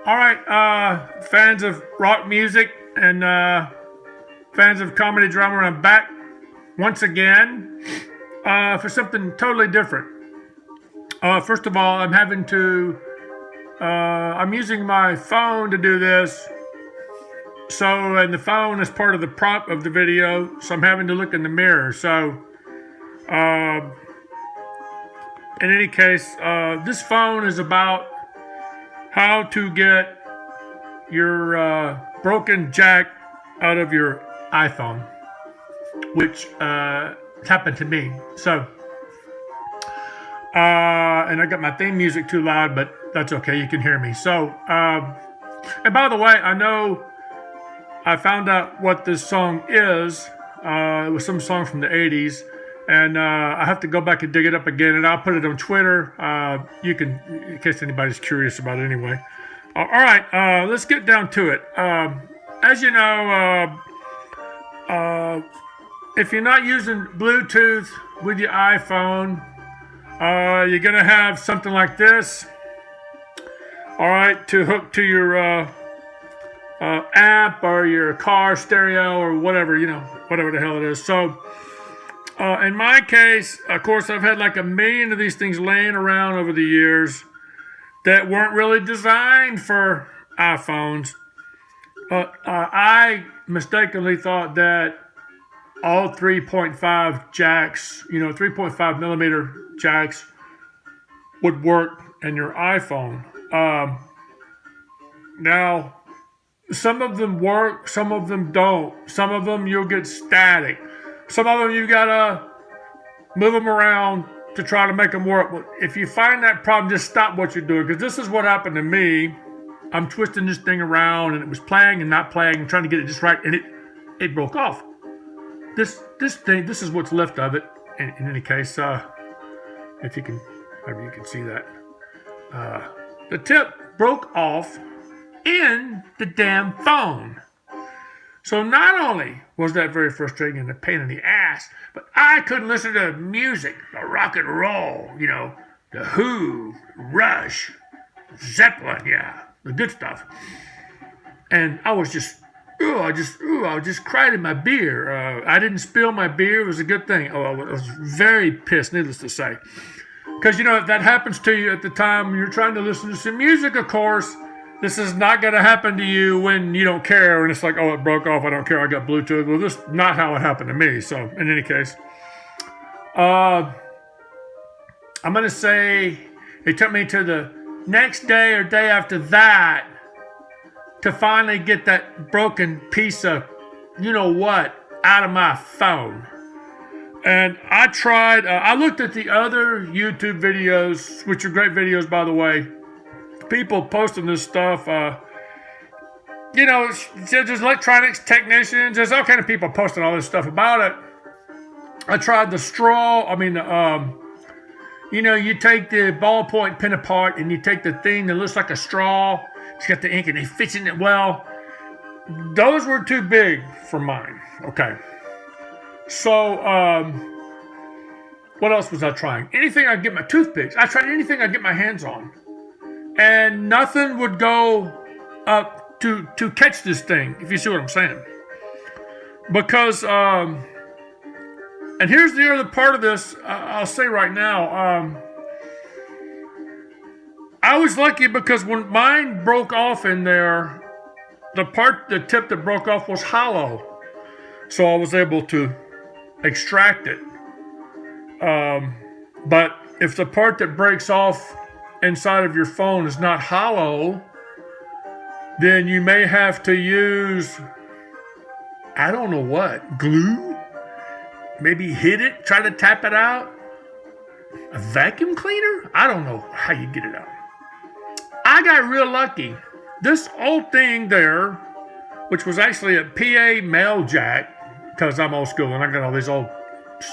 All right, fans of rock music and fans of comedy drama, I'm back once again for something totally different. First of all, I'm using my phone to do this. So, and the phone is part of the prop of the video, so I'm having to look in the mirror. So, in any case, this phone is about how to get your broken jack out of your iPhone, which happened to me. So, and I got my theme music too loud, but that's okay. You can hear me. So, and by the way, I know I found out what this song is. It was some song from the 80s. And I have to go back and dig it up again, and I'll put it on Twitter. You can, in case anybody's curious about it anyway. All right, let's get down to it. As you know, if you're not using Bluetooth with your iPhone, you're going to have something like this. All right, to hook to your app or your car stereo or whatever, whatever the hell it is. So, in my case, of course, I've had like a million of these things laying around over the years that weren't really designed for iPhones. I mistakenly thought that all 3.5 jacks, 3.5 millimeter jacks would work in your iPhone. Now, some of them work, some of them don't. Some of them you'll get static. Some of them you gotta move them around to try to make them work. But if you find that problem, just stop what you're doing, because this is what happened to me. I'm twisting this thing around, and it was playing and not playing, and trying to get it just right, and it broke off. This thing, this is what's left of it. In any case, if you can, maybe you can see that. The tip broke off in the damn phone. So not only was that very frustrating and a pain in the ass, but I couldn't listen to music, the rock and roll, the Who, Rush, Zeppelin, the good stuff. And I was just, I just cried in my beer. I didn't spill my beer. It was a good thing. I was very pissed, needless to say. Because, if that happens to you at the time you're trying to listen to some music, of course, this is not going to happen to you when you don't care, and it's like, oh, it broke off, I don't care, I got Bluetooth. Well, this is not how it happened to me. So, in any case, I'm going to say it took me to the next day or day after that to finally get that broken piece of you-know-what out of my phone. And I tried, I looked at the other YouTube videos, which are great videos, by the way. People posting this stuff, there's electronics technicians, there's all kind of people posting all this stuff about it. I tried the straw, you take the ballpoint pen apart and you take the thing that looks like a straw, it's got the ink and it fits in it well. Those were too big for mine, okay. So, what else was I trying? Anything I could get my toothpicks, I tried anything I could get my hands on. And nothing would go up to catch this thing, if you see what I'm saying. Because, and here's the other part of this, I'll say right now. I was lucky because when mine broke off in there, the tip that broke off was hollow. So I was able to extract it. But if the part that breaks off inside of your phone is not hollow, then you may have to use, I don't know what, glue? Maybe hit it, try to tap it out? A vacuum cleaner? I don't know how you get it out. I got real lucky. This old thing there, which was actually a PA mail jack, because I'm old school and I got all these old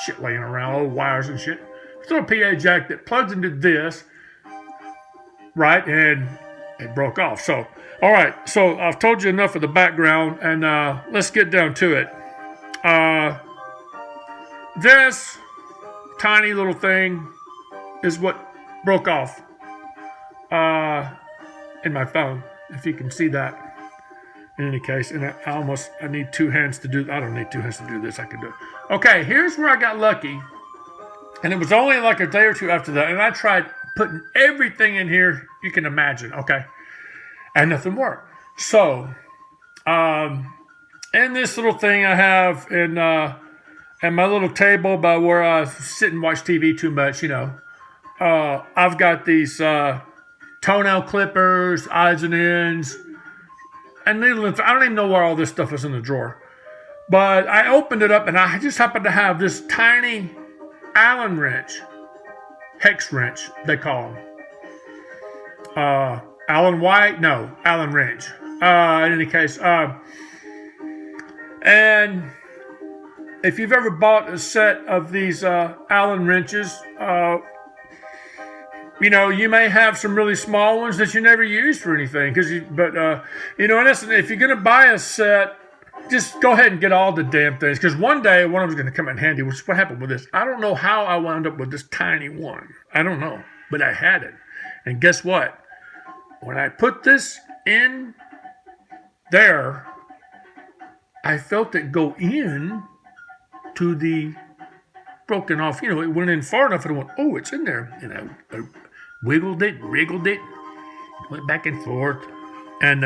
shit laying around, old wires and shit. It's a PA jack that plugs into this, right, and it broke off. So, all right, so I've told you enough of the background, and let's get down to it. This tiny little thing is what broke off in my phone. if you can see that. In any case, and I need two hands to do. I don't need two hands to do this. I can do it. Okay, here's where I got lucky, and it was only like a day or two after that, and I tried putting everything in here you can imagine. Okay, and nothing worked. So, in this little thing I have in my little table by where I sit and watch TV too much, I've got these toenail clippers, odds and ends. And I don't even know where all this stuff is in the drawer. But I opened it up and I just happened to have this tiny Allen wrench. Hex wrench, they call them. Allen White? No, Allen wrench. In any case. And if you've ever bought a set of these Allen wrenches, you may have some really small ones that you never use for anything. In essence, if you're going to buy a set, just go ahead and get all the damn things. Because one day, one of them is going to come in handy, which is what happened with this. I don't know how I wound up with this tiny one. I don't know. But I had it. And guess what? When I put this in there, I felt it go in to the broken off. It went in far enough and I went, oh, it's in there. And I wiggled it, wriggled it, went back and forth, and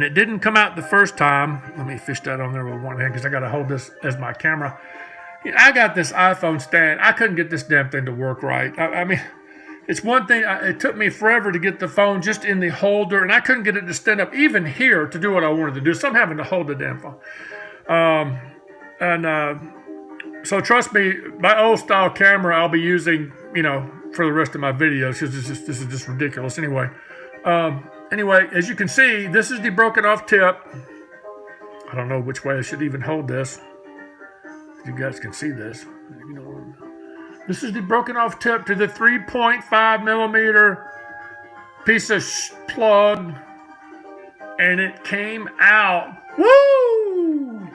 it didn't come out the first time. Let me fish that on there with one hand because I got to hold this as my camera. I got this iPhone stand. I couldn't get this damn thing to work right. I mean, it's one thing. It took me forever to get the phone just in the holder, and I couldn't get it to stand up even here to do what I wanted to do. So I'm having to hold the damn phone. So trust me, my old style camera I'll be using, for the rest of my videos because this is just ridiculous. Anyway, as you can see, this is the broken off tip. I don't know which way I should even hold this. You guys can see this. This is the broken off tip to the 3.5 millimeter piece of plug, and it came out. Woo!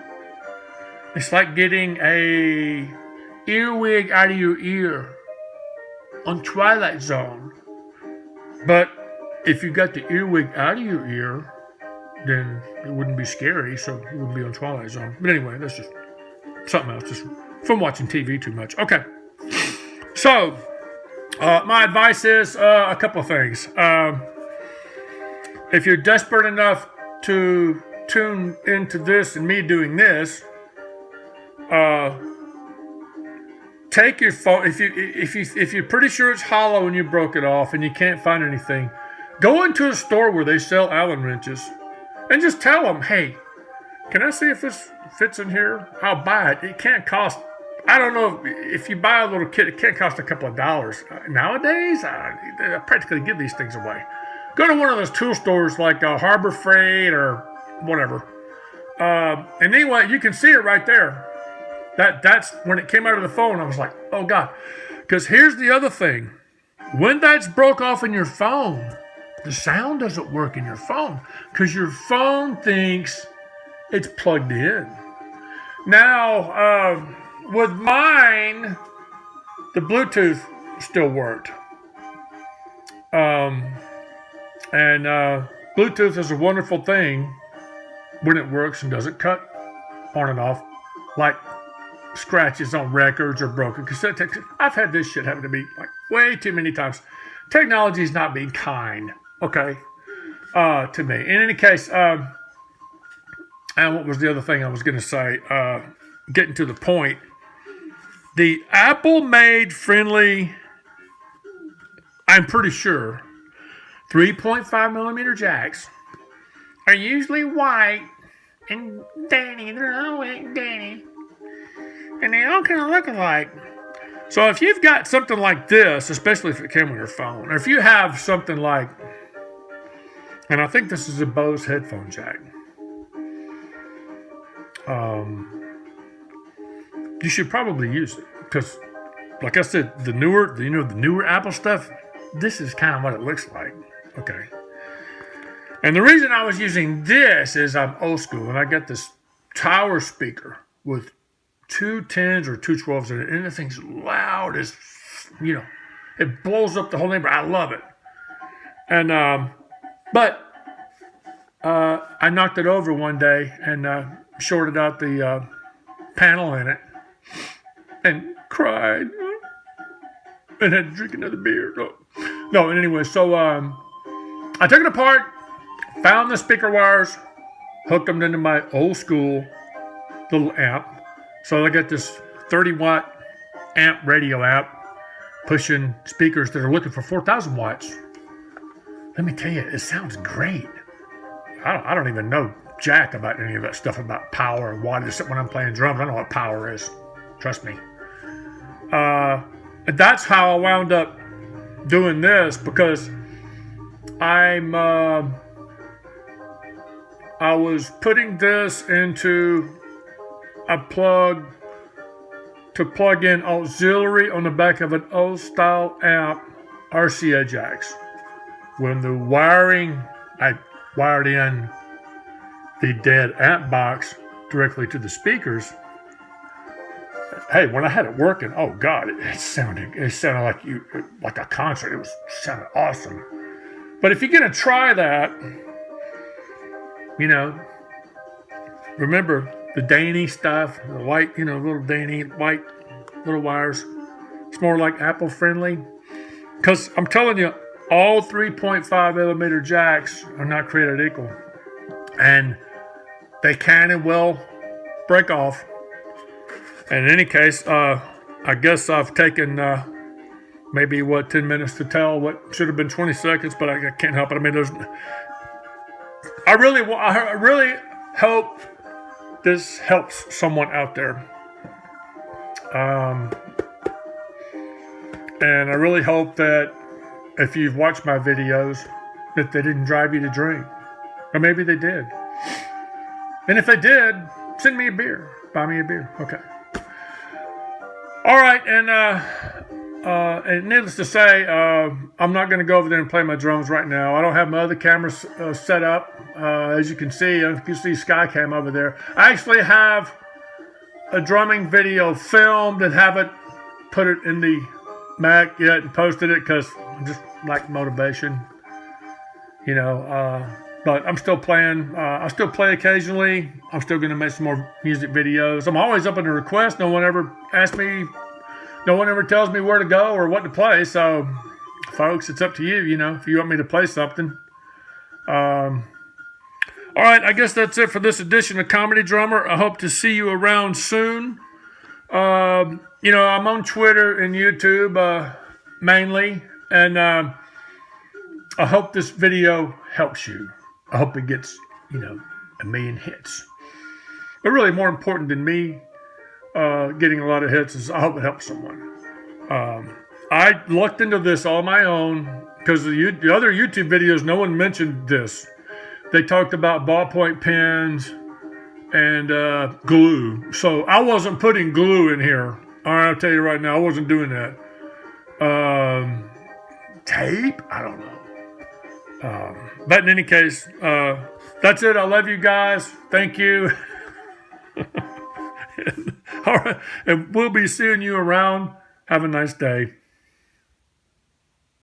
It's like getting a earwig out of your ear on Twilight Zone. But if you got the earwig out of your ear, then it wouldn't be scary, so it wouldn't be on Twilight Zone. But anyway, that's just something else, just from watching TV too much. Okay. So, my advice is a couple of things. If you're desperate enough to tune into this and me doing this, take your phone. If you're pretty sure it's hollow and you broke it off and you can't find anything, go into a store where they sell Allen wrenches and just tell them, hey, can I see if this fits in here? I'll buy it. It can't cost. I don't know if you buy a little kit, it can't cost a couple of dollars. Nowadays, I practically give these things away. Go to one of those tool stores like Harbor Freight or whatever. And anyway, you can see it right there. That's when it came out of the phone. I was like, oh God. Because here's the other thing. When that's broke off in your phone, the sound doesn't work in your phone because your phone thinks it's plugged in. Now, with mine, the Bluetooth still worked. And Bluetooth is a wonderful thing when it works and doesn't cut on and off like scratches on records or broken cassette tapes. I've had this shit happen to me like way too many times. Technology is not being kind, okay, to me. In any case, and what was the other thing I was going to say? Getting to the point. The Apple-made friendly, I'm pretty sure, 3.5 millimeter jacks are usually white and Danny. They're all white and Danny. And they all kind of look alike. So if you've got something like this, especially if it came on your phone, or if you have something like, and I think this is a Bose headphone jack, you should probably use it because, like I said, the newer Apple stuff, this is kind of what it looks like. Okay. And the reason I was using this is I'm old school, and I got this tower speaker with 2 10s or 2 12s in it, and the thing's loud as, it blows up the whole neighborhood. I love it. And but I knocked it over one day and shorted out the panel in it and cried and had to drink another beer. No, and anyway, so I took it apart, found the speaker wires, hooked them into my old school little amp. So I got this 30-watt amp radio app pushing speakers that are looking for 4,000 watts. Let me tell you, it sounds great. I don't even know jack about any of that stuff about power and wattage. When I'm playing drums, I know what power is. Trust me. That's how I wound up doing this, because I was putting this into a plug to plug in auxiliary on the back of an old style amp, RCA jacks. When the wiring, I wired in the dead amp box directly to the speakers. Hey, when I had it working, oh God, it sounded like a concert. It sounded awesome. But if you're gonna try that, remember the Danny stuff, the white, little Danny white little wires. It's more like Apple friendly. Because I'm telling you, all 3.5 millimeter jacks are not created equal. And they can and will break off. And in any case, I guess I've taken maybe 10 minutes to tell what should have been 20 seconds, but I can't help it. I mean, I really hope this helps someone out there. And I really hope that if you've watched my videos, that they didn't drive you to drink. Or maybe they did. And if they did, send me a beer. Buy me a beer. Okay. All right, and needless to say, I'm not going to go over there and play my drums right now. I don't have my other cameras set up. As you can see, Skycam over there. I actually have a drumming video filmed and haven't put it in the Mac yet and posted it because I just like motivation, but I'm still playing. I still play occasionally. I'm still going to make some more music videos. I'm always open to requests. No one ever asks me. No one ever tells me where to go or what to play. So, folks, it's up to you. If you want me to play something. All right, I guess that's it for this edition of Comedy Drummer. I hope to see you around soon. I'm on Twitter and YouTube mainly, and I hope this video helps you. I hope it gets, 1 million hits. But really, more important than me getting a lot of hits is I hope it helps someone. I looked into this on my own because the other YouTube videos, no one mentioned this. They talked about ballpoint pens and glue. So I wasn't putting glue in here. All right, I'll tell you right now, I wasn't doing that. Tape? I don't know. But in any case, that's it. I love you guys. Thank you. All right, and we'll be seeing you around. Have a nice day.